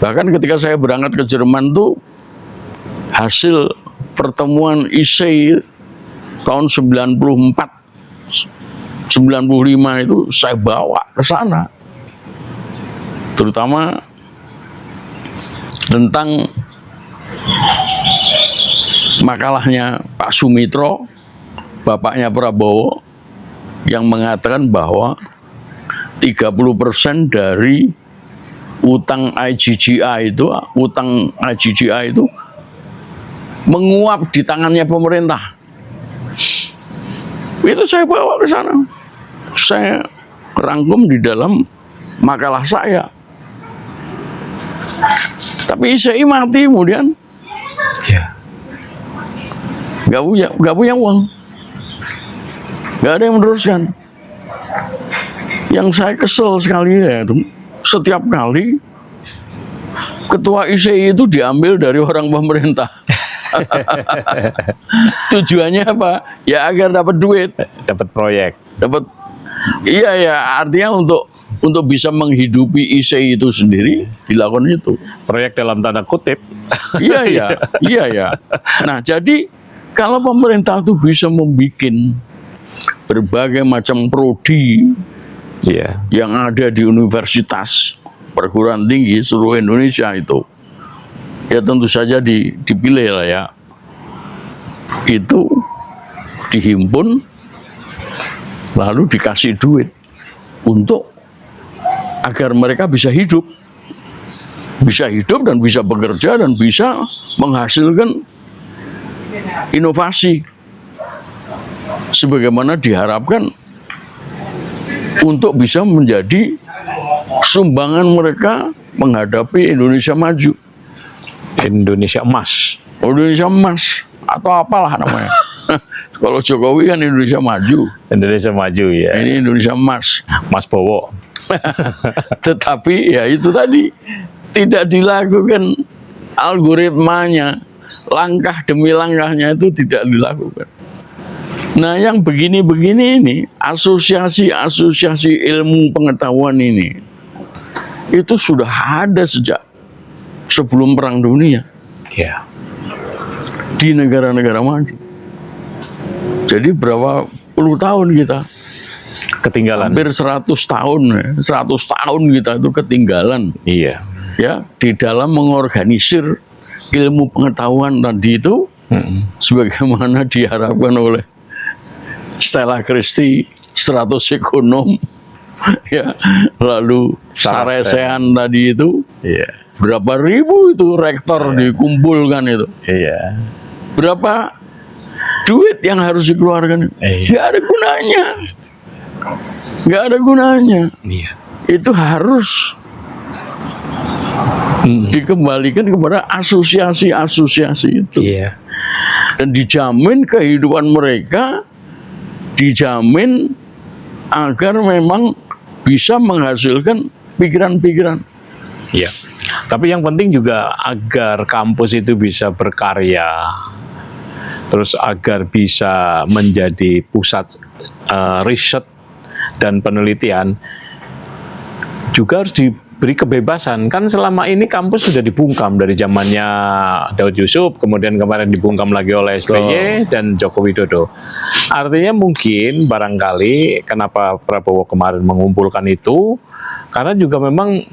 [SPEAKER 1] Bahkan ketika saya berangkat ke Jerman tuh, hasil pertemuan ISEI tahun 94, 95 itu saya bawa ke sana. Terutama tentang makalahnya Pak Sumitro, bapaknya Prabowo, yang mengatakan bahwa 30% dari utang IGGI itu menguap di tangannya pemerintah. Itu saya bawa ke sana. Saya rangkum di dalam makalah saya. Tapi ISEI mati kemudian.
[SPEAKER 4] Ya.
[SPEAKER 1] Nggak punya uang. Nggak ada yang meneruskan. Yang saya kesel sekali ya itu, setiap kali ketua ISEI itu diambil dari orang pemerintah. Tujuannya apa? Ya agar dapat duit,
[SPEAKER 4] Dapat proyek.
[SPEAKER 1] dapat. Iya ya, artinya untuk bisa menghidupi ISEI itu sendiri dilakukan itu.
[SPEAKER 4] Proyek dalam tanda kutip.
[SPEAKER 1] Iya ya. Nah, jadi kalau pemerintah itu bisa membuat berbagai macam prodi
[SPEAKER 4] Iya.
[SPEAKER 1] yang ada di universitas perguruan tinggi seluruh Indonesia itu, ya tentu saja dipilih lah ya. Itu dihimpun lalu dikasih duit untuk agar mereka bisa hidup dan bisa bekerja dan bisa menghasilkan inovasi sebagaimana diharapkan untuk bisa menjadi sumbangan mereka menghadapi Indonesia maju.
[SPEAKER 4] Indonesia emas.
[SPEAKER 1] Indonesia emas atau apalah namanya. Kalau Jokowi kan Indonesia maju.
[SPEAKER 4] Indonesia maju ya.
[SPEAKER 1] Ini Indonesia emas.
[SPEAKER 4] Mas Bowo.
[SPEAKER 1] Tetapi ya itu tadi tidak dilakukan algoritmanya, langkah demi langkahnya itu tidak dilakukan. Nah, yang begini-begini ini, asosiasi-asosiasi ilmu pengetahuan ini, itu sudah ada sejak sebelum Perang Dunia
[SPEAKER 4] Ya.
[SPEAKER 1] di negara-negara maju. Jadi berapa puluh tahun kita,
[SPEAKER 4] Ketinggalan.
[SPEAKER 1] hampir 100 tahun, 100 tahun kita itu ketinggalan,
[SPEAKER 4] Iya.
[SPEAKER 1] ya, di dalam mengorganisir ilmu pengetahuan tadi itu, sebagaimana diharapkan oleh Stella Christie, 100 ekonom, ya, lalu Saresean tadi itu,
[SPEAKER 4] Iya.
[SPEAKER 1] berapa ribu itu rektor dikumpulkan itu.
[SPEAKER 4] Iya.
[SPEAKER 1] Berapa duit yang harus dikeluarkan? Nggak ada gunanya. Nggak ada gunanya.
[SPEAKER 4] Iya.
[SPEAKER 1] Itu harus dikembalikan kepada asosiasi-asosiasi itu.
[SPEAKER 4] Iya.
[SPEAKER 1] Dan dijamin kehidupan mereka, dijamin agar memang bisa menghasilkan pikiran-pikiran.
[SPEAKER 4] Iya. Tapi yang penting juga agar kampus itu bisa berkarya, terus agar bisa menjadi pusat riset dan penelitian, juga harus diberi kebebasan. Kan selama ini kampus sudah dibungkam dari zamannya Daud Yusuf, kemudian kemarin dibungkam lagi oleh SBY dan Joko Widodo. Artinya mungkin barangkali kenapa Prabowo kemarin mengumpulkan itu, karena juga memang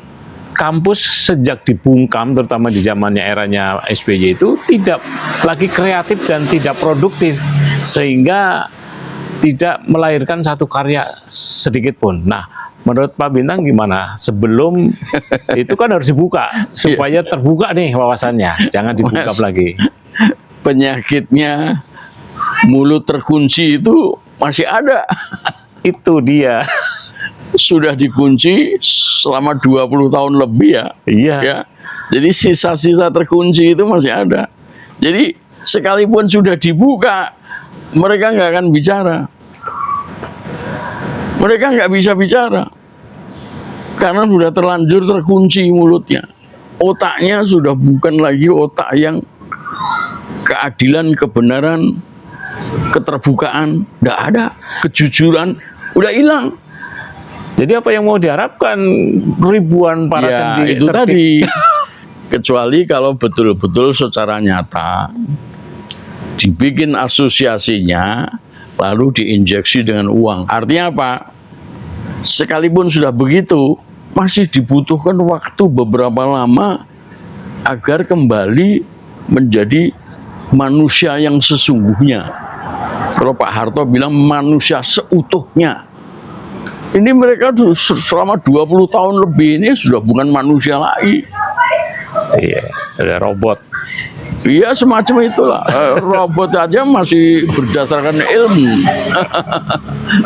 [SPEAKER 4] kampus sejak dibungkam, terutama di zamannya eranya SBY itu tidak lagi kreatif dan tidak produktif, sehingga tidak melahirkan satu karya sedikit pun. Nah, menurut Pak Bintang gimana? Sebelum itu kan harus dibuka supaya terbuka nih wawasannya, jangan dibungkam lagi.
[SPEAKER 1] Penyakitnya mulut terkunci itu masih ada.
[SPEAKER 4] Itu dia.
[SPEAKER 1] Sudah dikunci selama 20 tahun lebih ya.
[SPEAKER 4] Iya.
[SPEAKER 1] Ya. Jadi sisa-sisa terkunci itu masih ada. Jadi sekalipun sudah dibuka, mereka nggak akan bicara. Mereka nggak bisa bicara. Karena sudah terlanjur terkunci mulutnya. Otaknya sudah bukan lagi otak yang keadilan, kebenaran, keterbukaan. Nggak ada. Kejujuran udah hilang.
[SPEAKER 4] Jadi apa yang mau diharapkan ribuan para
[SPEAKER 1] ya, itu tadi. Kecuali kalau betul-betul secara nyata dibikin asosiasinya lalu diinjeksi dengan uang. Artinya apa? Sekalipun sudah begitu, masih dibutuhkan waktu beberapa lama agar kembali menjadi manusia yang sesungguhnya. Kalau Pak Harto bilang manusia seutuhnya. Ini mereka selama 20 tahun lebih ini sudah bukan manusia lagi.
[SPEAKER 4] Iya, ada robot.
[SPEAKER 1] Iya, semacam itulah. Robot aja masih berdasarkan ilmu.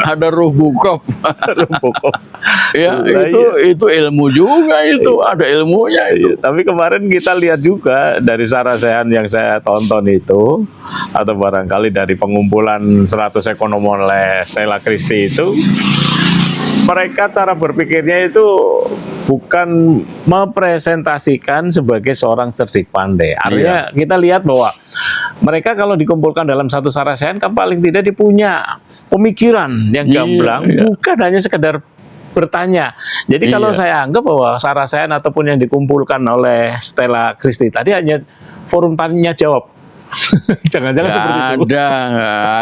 [SPEAKER 1] Ada Robocop. Ya, itu ilmu juga itu. Ada ilmunya itu.
[SPEAKER 4] Tapi kemarin kita lihat juga dari sarasehan yang saya tonton itu, atau barangkali dari pengumpulan 100 ekonom oleh Stella Christie itu, mereka cara berpikirnya itu bukan mempresentasikan sebagai seorang cerdik pandai. Artinya kita lihat bahwa mereka kalau dikumpulkan dalam satu sarasehan kan paling tidak dipunya pemikiran yang gamblang, bukan hanya sekedar bertanya. Jadi kalau saya anggap bahwa sarasehan ataupun yang dikumpulkan oleh Stella Christie tadi hanya forum tanya jawab. Jangan-jangan seperti itu.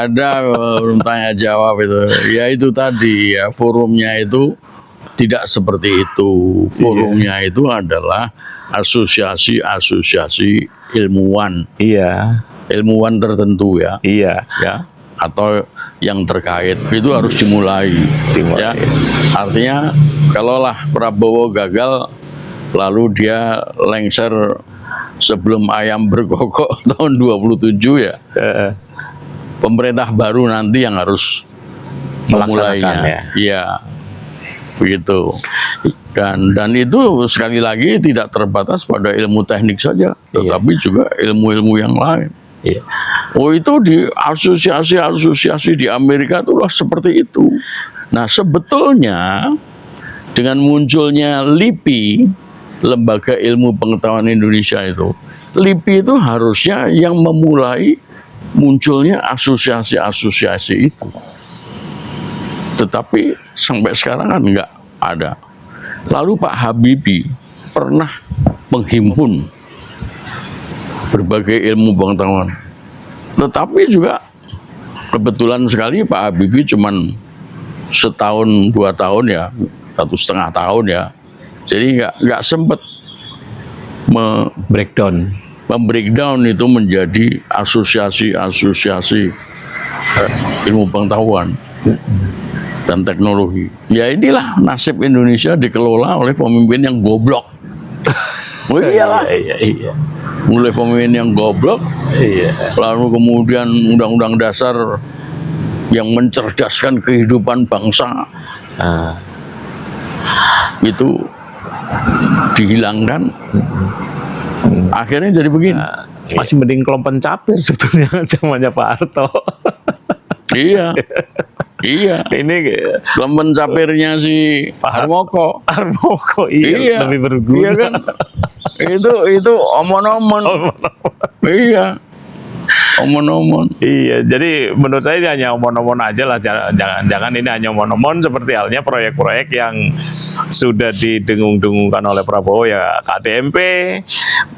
[SPEAKER 1] Ada forum tanya jawab itu. Ya itu tadi ya, forumnya itu tidak seperti itu. Forumnya itu adalah asosiasi-asosiasi ilmuwan.
[SPEAKER 4] Iya.
[SPEAKER 1] Ilmuwan tertentu ya.
[SPEAKER 4] Iya.
[SPEAKER 1] Ya. Atau yang terkait itu harus dimulai. Ya. Artinya kalaulah Prabowo gagal lalu dia lengser sebelum ayam berkokok tahun 27 ya. Pemerintah baru nanti yang harus memulainya. Iya. Begitu. Dan itu sekali lagi tidak terbatas pada ilmu teknik saja, tetapi juga ilmu-ilmu yang lain.
[SPEAKER 4] Iya.
[SPEAKER 1] Oh, itu di asosiasi-asosiasi di Amerika itulah seperti itu. Nah, sebetulnya dengan munculnya LIPI, Lembaga Ilmu Pengetahuan Indonesia itu, LIPI itu harusnya yang memulai munculnya asosiasi-asosiasi itu. Tetapi sampai sekarang kan nggak ada. Lalu Pak Habibie pernah menghimpun berbagai ilmu pengetahuan. Tetapi juga kebetulan sekali Pak Habibie cuman setahun 2 tahun ya, 1,5 tahun ya. Jadi nggak sempat membreakdown itu menjadi asosiasi-asosiasi ilmu pengetahuan dan teknologi. Ya inilah nasib Indonesia dikelola oleh pemimpin yang goblok. Oh iyalah.
[SPEAKER 4] Iya.
[SPEAKER 1] Mulai pemimpin yang goblok,
[SPEAKER 4] Iya.
[SPEAKER 1] lalu kemudian undang-undang dasar yang mencerdaskan kehidupan bangsa
[SPEAKER 4] Nah,
[SPEAKER 1] itu dihilangkan. Akhirnya jadi begini.
[SPEAKER 4] masih mending kelompok pencapir sebetulnya zamannya Pak Harto.
[SPEAKER 1] Iya. Iya.
[SPEAKER 4] Ini
[SPEAKER 1] Lempen capirnya si Harmoko.
[SPEAKER 4] Harmoko
[SPEAKER 1] Iya.
[SPEAKER 4] lebih berguna.
[SPEAKER 1] Iya kan? Itu omon-omon. Iya. Omon-omon.
[SPEAKER 4] Iya, jadi menurut saya ini hanya omon-omon aja lah, jangan ini hanya omon-omon seperti halnya proyek-proyek yang sudah didengung-dengungkan oleh Prabowo ya KDMP,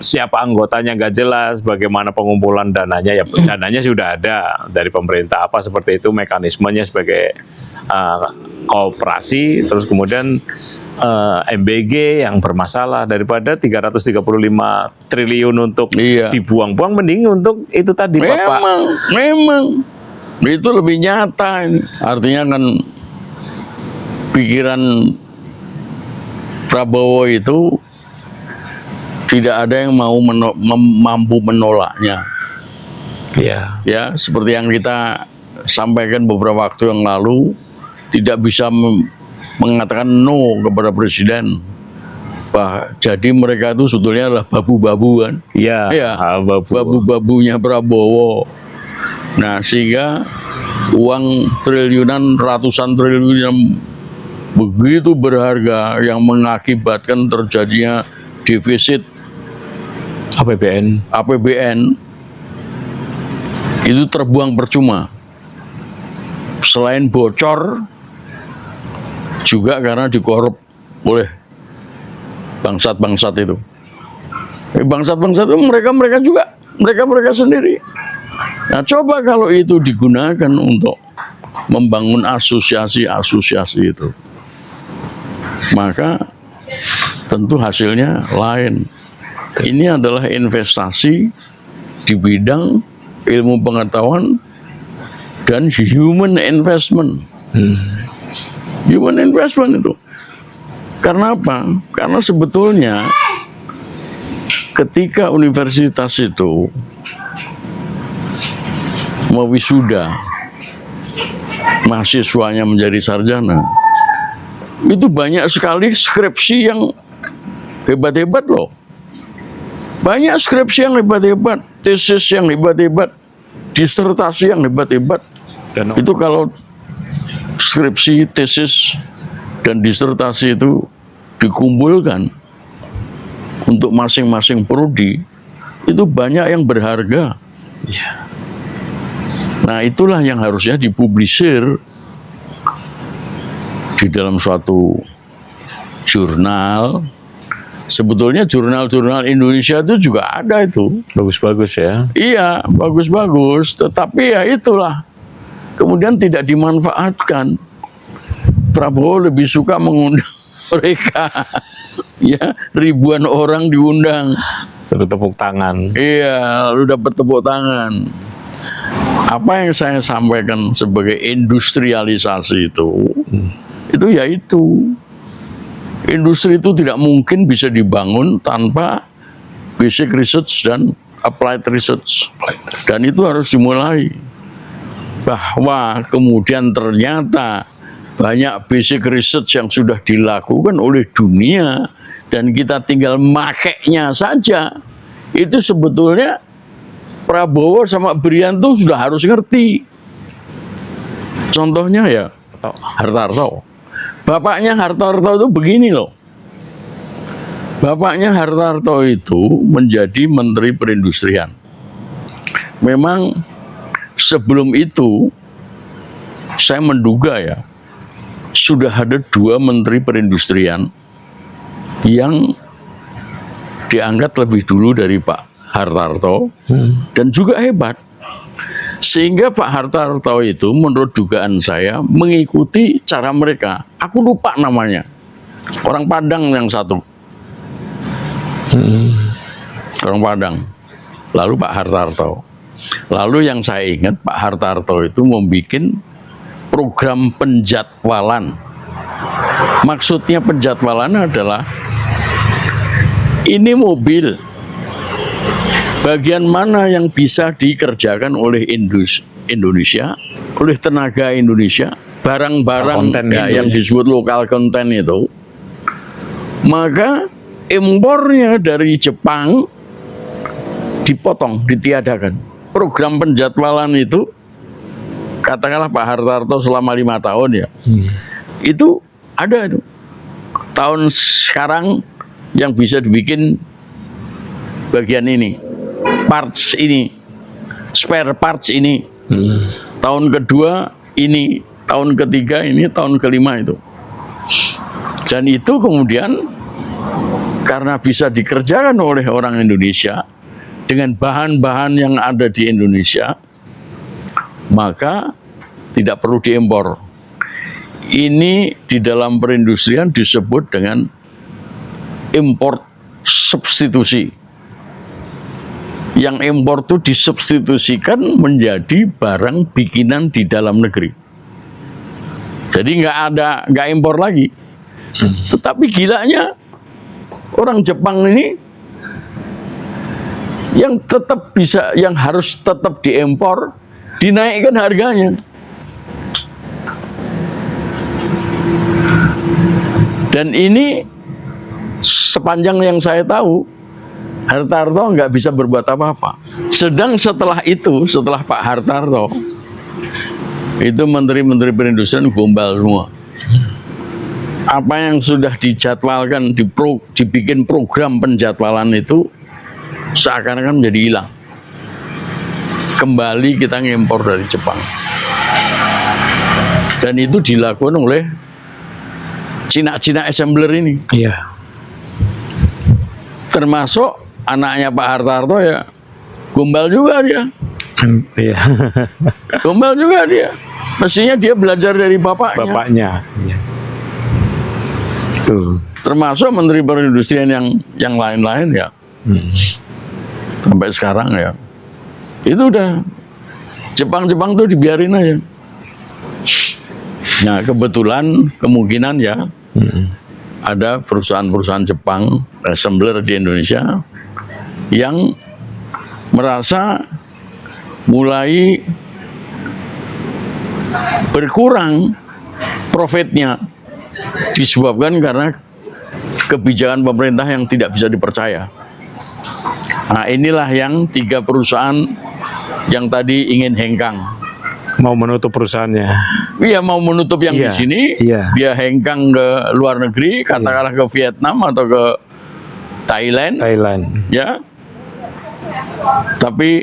[SPEAKER 4] siapa anggotanya nggak jelas, bagaimana pengumpulan dananya ya dananya sudah ada dari pemerintah apa seperti itu mekanismenya sebagai kooperasi, terus kemudian MBG yang bermasalah daripada 335 triliun untuk
[SPEAKER 1] Iya.
[SPEAKER 4] dibuang-buang mending untuk itu tadi Bapak.
[SPEAKER 1] Memang itu lebih nyata ini. Artinya kan pikiran Prabowo itu tidak ada yang mau mampu menolaknya.
[SPEAKER 4] Iya.
[SPEAKER 1] Ya, seperti yang kita sampaikan beberapa waktu yang lalu, tidak bisa mengatakan no kepada presiden. Jadi mereka itu sebetulnya adalah babu-babuan.
[SPEAKER 4] Iya.
[SPEAKER 1] Iya,
[SPEAKER 4] Babu.
[SPEAKER 1] babu-babunya Prabowo. Nah, sehingga uang triliunan, ratusan triliun yang begitu berharga yang mengakibatkan terjadinya defisit APBN itu terbuang percuma. Selain bocor, juga karena dikorup oleh bangsat-bangsat itu. Bangsat-bangsat itu mereka juga, mereka sendiri. Nah, coba kalau itu digunakan untuk membangun asosiasi-asosiasi itu, maka tentu hasilnya lain. Ini adalah investasi di bidang ilmu pengetahuan dan human investment. Human investment itu. Karena apa? Karena sebetulnya ketika universitas itu mewisuda mahasiswanya menjadi sarjana, itu banyak sekali skripsi yang hebat-hebat loh. Banyak skripsi yang hebat-hebat, tesis yang hebat-hebat, disertasi yang hebat-hebat.
[SPEAKER 4] Dan
[SPEAKER 1] Itu kalau skripsi, tesis, dan disertasi itu dikumpulkan untuk masing-masing prodi, itu banyak yang berharga. Nah, itulah yang harusnya dipublisir di dalam suatu jurnal. Sebetulnya jurnal-jurnal Indonesia itu juga ada itu.
[SPEAKER 4] bagus-bagus ya.
[SPEAKER 1] Iya, bagus-bagus, tetapi ya itulah. Kemudian tidak dimanfaatkan. Prabowo lebih suka mengundang mereka. Ya, ribuan orang diundang.
[SPEAKER 4] Suruh tepuk tangan.
[SPEAKER 1] Iya, lu dapat tepuk tangan. Apa yang saya sampaikan sebagai industrialisasi itu yaitu industri itu tidak mungkin bisa dibangun tanpa basic research dan applied research. Dan itu harus dimulai. Bahwa kemudian ternyata banyak basic research yang sudah dilakukan oleh dunia dan kita tinggal makainya saja. Itu sebetulnya Prabowo sama Brianto sudah harus ngerti. Contohnya ya Hartarto. Bapaknya Hartarto itu begini loh. Bapaknya Hartarto itu menjadi Menteri Perindustrian. Memang sebelum itu saya menduga ya sudah ada 2 Menteri Perindustrian yang diangkat lebih dulu dari Pak Hartarto dan juga hebat. Sehingga Pak Hartarto itu menurut dugaan saya mengikuti cara mereka. Aku lupa namanya. Orang Padang yang satu. Orang Padang. Lalu Pak Hartarto. Lalu yang saya ingat Pak Hartarto itu membuat program penjadwalan. Maksudnya penjadwalan adalah Ini mobil, bagian mana yang bisa dikerjakan oleh Indonesia, oleh tenaga Indonesia, barang-barang
[SPEAKER 4] Konten
[SPEAKER 1] yang disebut lokal konten itu, maka impornya dari Jepang dipotong, ditiadakan. Program penjadwalan itu, katakanlah Pak Hartarto selama 5 tahun ya, itu ada itu. Tahun sekarang yang bisa dibikin bagian ini, parts ini, spare parts ini. Tahun kedua ini, tahun ketiga ini, tahun kelima itu. Dan itu kemudian karena bisa dikerjakan oleh orang Indonesia dengan bahan-bahan yang ada di Indonesia, maka tidak perlu diimpor. Ini di dalam perindustrian disebut dengan import substitusi. Yang impor itu disubstitusikan menjadi barang bikinan di dalam negeri. Jadi nggak impor lagi. Tetapi gilanya orang Jepang ini yang tetap bisa, yang harus tetap diimpor, dinaikkan harganya. Dan ini sepanjang yang saya tahu, Hartarto nggak bisa berbuat apa-apa. Sedang setelah itu, setelah Pak Hartarto, itu menteri-menteri perindustrian gombal semua. Apa yang sudah dijadwalkan, dibikin program penjadwalan itu, seakan-akan menjadi hilang. Kembali kita ngimpor dari Jepang. Dan itu dilakukan oleh Cina-Cina assembler ini.
[SPEAKER 4] Iya.
[SPEAKER 1] Termasuk anaknya Pak Hartarto ya, gombal juga dia.
[SPEAKER 4] Iya.
[SPEAKER 1] Gombal juga dia. Mestinya dia belajar dari bapaknya.
[SPEAKER 4] Bapaknya. Iya. Betul.
[SPEAKER 1] Termasuk menteri perindustrian yang lain-lain ya. Sampai sekarang ya. Itu udah Jepang tuh dibiarin aja. Nah, kebetulan kemungkinan ya ada perusahaan-perusahaan Jepang assembler di Indonesia yang merasa mulai berkurang profitnya disebabkan karena kebijakan pemerintah yang tidak bisa dipercaya. Nah, inilah yang 3 perusahaan yang tadi ingin hengkang.
[SPEAKER 4] Mau menutup perusahaannya.
[SPEAKER 1] Iya, mau menutup yang di
[SPEAKER 4] Iya,
[SPEAKER 1] sini,
[SPEAKER 4] iya.
[SPEAKER 1] dia hengkang ke luar negeri, katakanlah ke Vietnam atau ke Thailand, ya. Tapi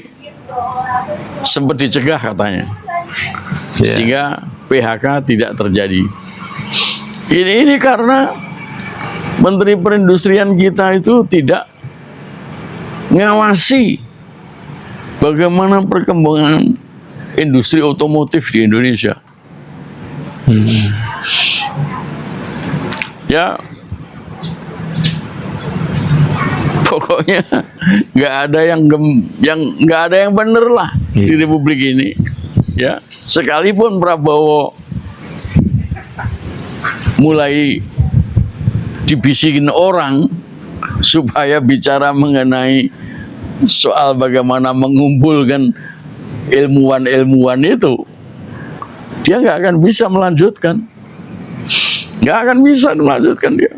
[SPEAKER 1] sempat dicegah katanya, sehingga PHK tidak terjadi. Ini karena Menteri Perindustrian kita itu tidak ngawasi bagaimana perkembangan industri otomotif di Indonesia. Ya, pokoknya nggak ada yang bener lah di Republik ini. Ya, sekalipun Prabowo mulai dibisikin orang supaya bicara mengenai soal bagaimana mengumpulkan ilmuwan-ilmuwan itu, dia nggak akan bisa melanjutkan. Nggak akan bisa melanjutkan dia.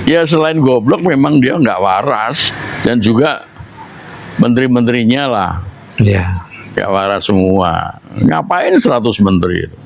[SPEAKER 1] Ya, selain goblok memang dia nggak waras. Dan juga menteri-menterinya lah nggak waras semua. Ngapain 100 menteri itu?